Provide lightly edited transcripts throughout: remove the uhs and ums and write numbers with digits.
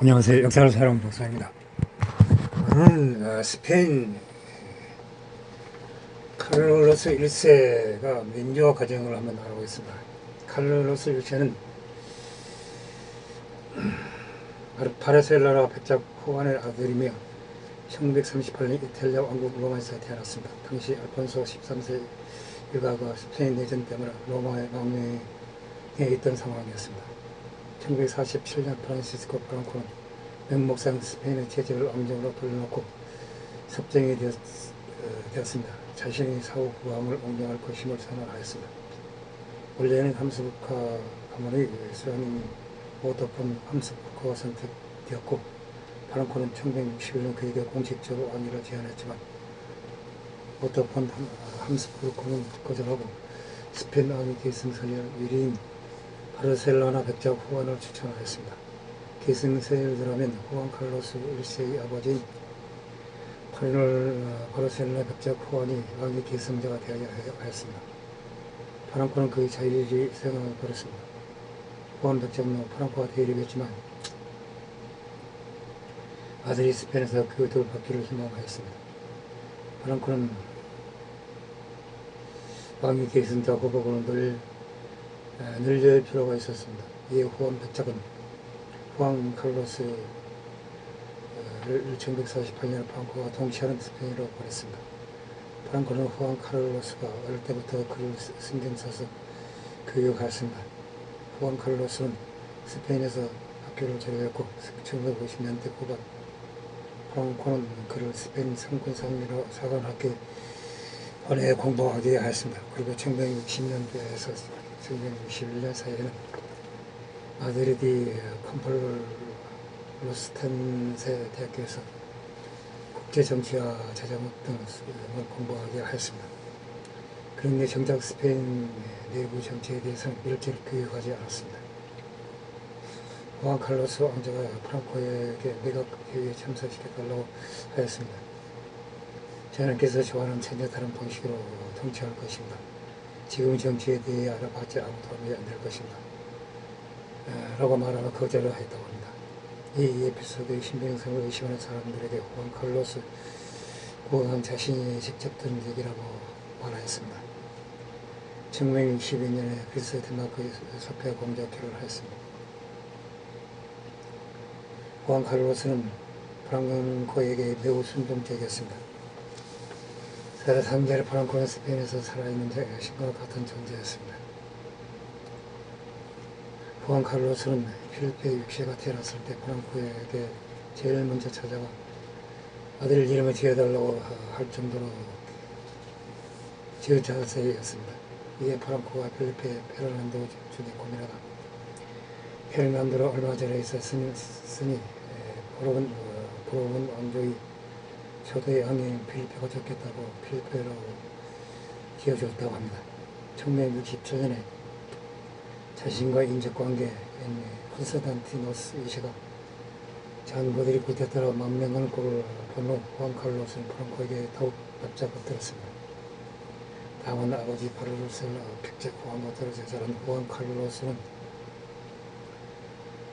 안녕하세요. 역사를 사랑하는 박사입니다. 오늘 스페인 카를로스 1세가 민주화 과정을 한번 알아보겠습니다. 카를로스 1세는 바르셀로나 백작 호환의 아들이며 1938년 이탈리아 왕국 로마에서 태어났습니다. 당시 알폰소 13세 일가가 스페인 내전 때문에 로마의 망명에 있던 상황이었습니다. 1947년 프란시스코 프랑코는 명목상 스페인의 체제를 왕정으로 돌려놓고 섭정이 되었습니다. 자신이 사후 국왕을 옹명할 것임을 선언하였습니다. 원래는 함스부르크 가문의 수장인 오토폰 함스부르크가 선택되었고, 프랑코는 1961년 그에게 공식적으로 왕위를 제안했지만 오토폰 함스부르크는 거절하고 스페인 왕위 계승서열 1위인 바르셀로나 백작 호환을 추천하였습니다. 계승서열을 들어가면 호환 칼로스 1세의 아버지인 바르셀로나 백작 호환이 왕위 계승자가 되어야 하였습니다. 프랑코는 그의 자유주의 생각을 버렸습니다. 호환 백작은 프랑코와 대립했지만 아들이 스페인에서 그 돌받기를 희망하였습니다. 프랑코는 왕위 계승자 후보군을 늘릴 필요가 있었습니다. 이에 호환 백작은 호환 칼로스를 1948년 프랑코와 동치하는 스페인으로 보냈습니다. 프랑코는 호환 칼로스가 어릴 때부터 그를 신경 써서 교육하였습니다. 호환 칼로스는 스페인에서 학교를 졸업했고 1950년대 후반 프랑코는 그를 스페인 상군 사관학교에 보내 공부하게 하였습니다. 그리고 1960년대에서 1961년 사이에는 마드리드 컴플루텐세 대학교에서 국제정치와 자정학 등을 공부하게 하였습니다. 그런데 정작 스페인 내부 정치에 대해서는 일제히 교육하지 않았습니다. 호안 칼로스 왕자가 프랑코에게 내각회의에 참석시켜달라고 하였습니다. 자네께서 좋아하는 전혀 다른 방식으로 통치할 것입니다. 지금 정치에 대해 알아봤자 아무 도움이 안 될 것입니다. 라고 말하며 거절을 했다고 합니다. 이 에피소드의 신빙성을 의심하는 사람들에게 호안 칼로스 국왕은 자신이 직접 든 얘기라고 말하였습니다. 1912년에 그리스 덴마크의 소피아 공주와 결혼하였습니다. 호안 칼로스는 프랑코에게 매우 순종적이었습니다. 사상자의 프랑코는 스페인에서 살아있는 신과 같은 존재였습니다. 호안 칼로스는 필리페 6세가 태어났을 때 프랑코에게 제일 먼저 찾아가 아들 이름을 지어달라고 할 정도로 지어자세였습니다. 이에 프랑코가 필리페 페르난도 중에 고민하다 페르난도를 얼마 전에 있었으니 보로본 왕조의 초대 왕인 필리페가 좋겠다고 필리페로 지어줬다고 합니다. 1967년에 자신과 인적관계인 콘스탄티노스 2세가 장부들이 구태타로 망명하는 꼴을 본 후 호안 칼로스는 프랑코에게 더욱 납작을 들었습니다. 다만 아버지 바르셀로나 백작 호안과 떨어져 자란 호안 칼로스는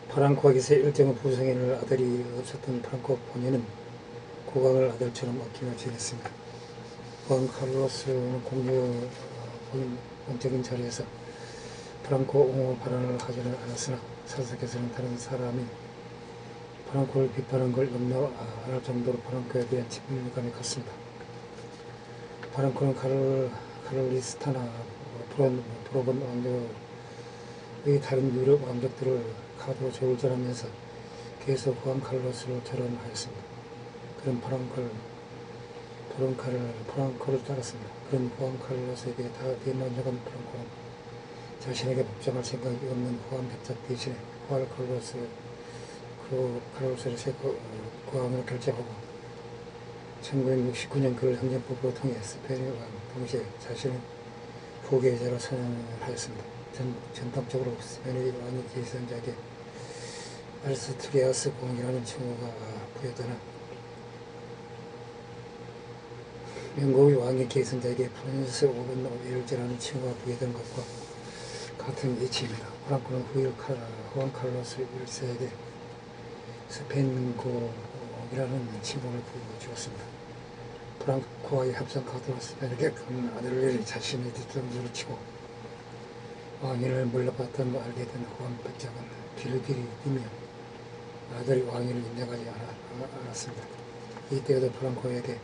프랑코에게서 일정한 부성인을 아들이 없었던 프랑코 본인은 국왕을 아들처럼 아끼며 지냈습니다. 호안 칼로스는 공주 본적인 자리에서 프랑코 옹호 발언을 하지는 않았으나 사석에서는 다른 사람이 프랑코를 비판한 걸 용납 안 할 정도로 프랑코에 대한 친밀감이 컸습니다. 프랑코는 카를리스타나 보로본 왕조의 다른 유럽 왕족들을 가도 졸전하면서 계속 호안 칼로스를 결혼하였습니다. 그런 프랑코를 따랐습니다. 그런 호안 칼로스에게 다 대만족한 프랑코는 자신에게 복종할 생각이 없는 호안 백작 대신에 호안 칼로스를 새 국왕으로 결정하고 1969년 그를 행정법으로 통해 스페인의 왕 동시에 자신의 후계자로 선언하였습니다. 전통적으로 스페인의 왕위 계승자에게 아리스토리아스 공이라는稱호가 부여되나 영국의 왕위 계승자에게 프란시스 5번 1제라는稱호가 부여된 것과 같은 이치입니다. 프랑코는 후일 호안 칼로스 1세에게 스페인국이라는 칭호를 주었습니다. 프랑코와의 협상 카드로 스페인에게 큰 아들을 자신의 뒷담수를 치고 왕위를 물러봤던 알게 된 후안 백작은 길길이 뛰며 아들이 왕위를 인정하지 않았습니다. 이때에도 프랑코에게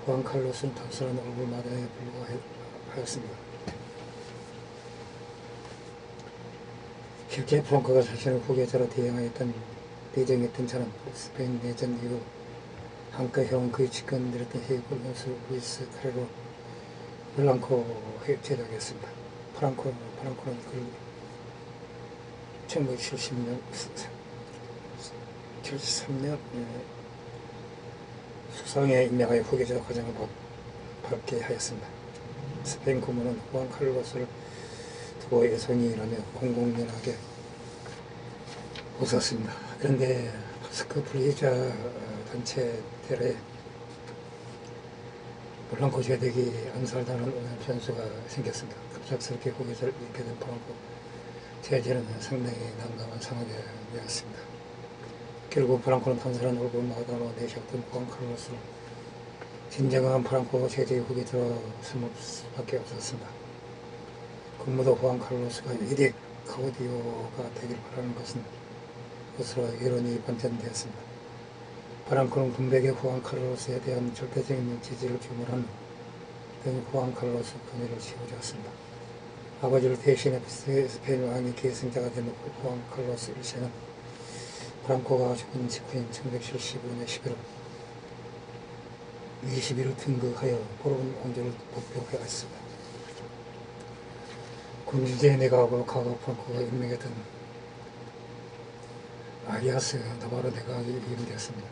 후안 칼로스는 단순한 얼굴 마당에 불과하였습니다. 실제 프랑코가 자신을 후계자로 대정했던 자는 스페인 내전 이후 한가해온 그의 측근들했던 해군 연수 루이스 카레로 블랑코에 제작했습니다. 프랑코는 그 1973년 수상에 임명하여 후계자 과정을 밟게 하였습니다. 스페인 국민은 후안 칼로스를 두고 애송이라며 공공연하게 웃었습니다. 그런데 모스크 불의자 단체들의 블랑코 제독이 암살당하는 변수가 생겼습니다. 갑작스럽게 후계자를 잃게 된 프랑코 제재는 상당히 난감한 상황이 되었습니다. 결국 프랑코는 탄산한 얼굴 마당으로 내셨던 후안 칼로스를 진정한 프랑코 제재의 후계자로 삼을 수밖에 없었습니다. 국무도 후안 칼로스가 이디 카우디오가 되길 바라는 것으로 여론이 반전되었습니다. 프랑코는 군백의 후안 칼로스에 대한 절대적인 지지를 주문한 후안 칼로스 권위를 씌워주었습니다. 아버지를 대신해 스페인 왕의 계승자가 된 후안 칼로스 1세는 프랑코가 죽은 직후인 1975년 11월 20일을 등극하여 보르본 왕조를 복병하였습니다. 군주제 내각으로 과거 프랑코가 임명했던 아리아스 나바로 내각이 위임되었습니다.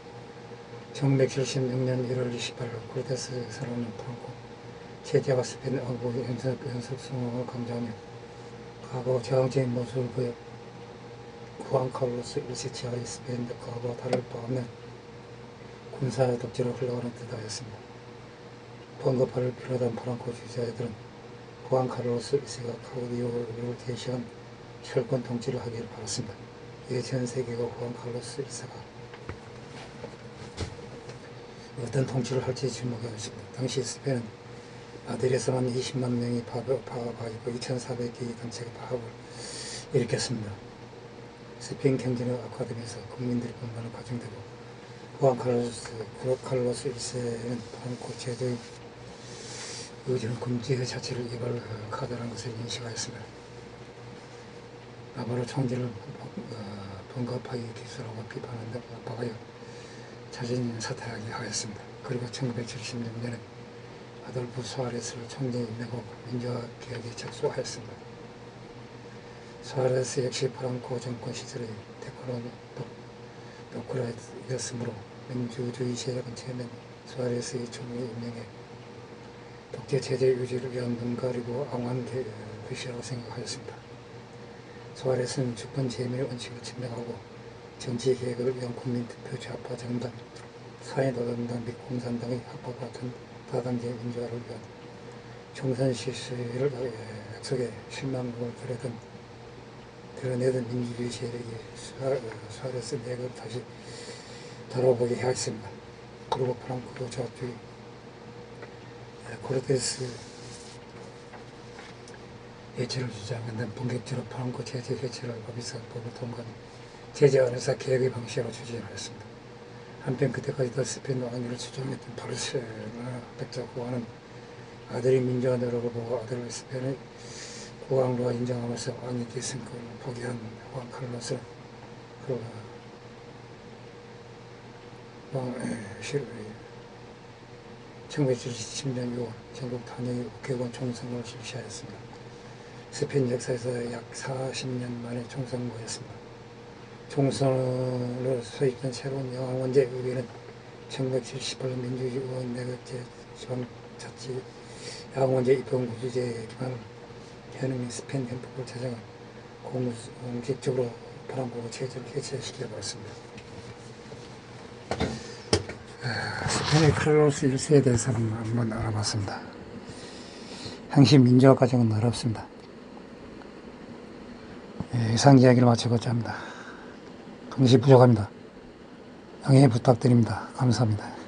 1976년 1월 28일 코르테스 선언은 프랑코 제재와 스페인 왕국 연습성을 강조하며 과거 저항적인 모습을 보여 후안 칼로스 1세 지하의 스페인 과거와 다를 바 없는 군사 독재로 흘러가는 듯하였습니다. 번거파를 필요하던 프랑코 주지자들은 후안 칼로스 1세가 카우디오를 대시한 철권 통치를 하기를 바랐습니다. 이에 전 세계가 후안 칼로스 1세가 어떤 통치를 할지 주목하였습니다. 당시 스페인은 아들에서만 20만 명이 파업하였고 2,400개의 단체가 파업을 일으켰습니다. 스페인 경제는 악화되면서 국민들의 분노는 가중되고 후안 칼로스 1세는 프랑코 제도의 의지는 군주의 자체를 이발하다는 것을 인식하였습니다. 나바로 총리를 번거파기 기술하고 비판한다 박하여 자진 사퇴하게 하였습니다. 그리고 1976년에 아돌프 수아레스를 총리에 임명하고 민주화 개혁에 착수하였습니다. 수아레스 역시 프랑코 정권 시절의 테크노크라이였으므로 민주주의 세력은 처음엔 수아레스의 총리에 임명해 독재 체제 유지를 위한 뭔가리고 앙한 글씨라고 생각하였습니다. 수아레스는 주권 제민의 원칙을 증명하고 정치 개혁을 위한 국민투표 좌파 정당, 사회노동당 및 공산당의 합법과 같은 다당제 민주화를 위한 총선 실시를 약속에 실망을 드러내던 민주주의 세력이 수아레스 내각을 다시 돌아보게 하였습니다. 그리고 프랑코 좌주의 코르테스 해체를 주장하는 본격적으로 프랑코 제재 해체를 법에서 법을 통과한 제재 안에서 개혁의 방식으로 추진하였습니다. 한편 그때까지도 스페인 왕위를 추종했던 바르셀로나 백작고와는 아들이 민주화 노력을 보고 아들을 스페인의 국왕으로 인정하면서 왕위 계승권을 포기한 후안 칼로스 1977년 6월 전국 단위 국회의원 총선을 실시하였습니다. 스페인 역사에서 약 40년 만에 총선거였습니다. 총선을 소집된 새로운 여왕원제 의회는 1978년 민주의원 내각제 지방자치 여왕원제 입헌구주제에 기반한 현행 스페인 헌법을 제정한 공식적으로 프랑코 제재를 해체시켜버렸습니다. 스페인의 칼로스 1세에 대해서는 한번 알아봤습니다. 당시 민주화 과정은 어렵습니다. 이상 이야기를 마치고자 합니다. 감시 부족합니다. 양해 부탁드립니다. 감사합니다.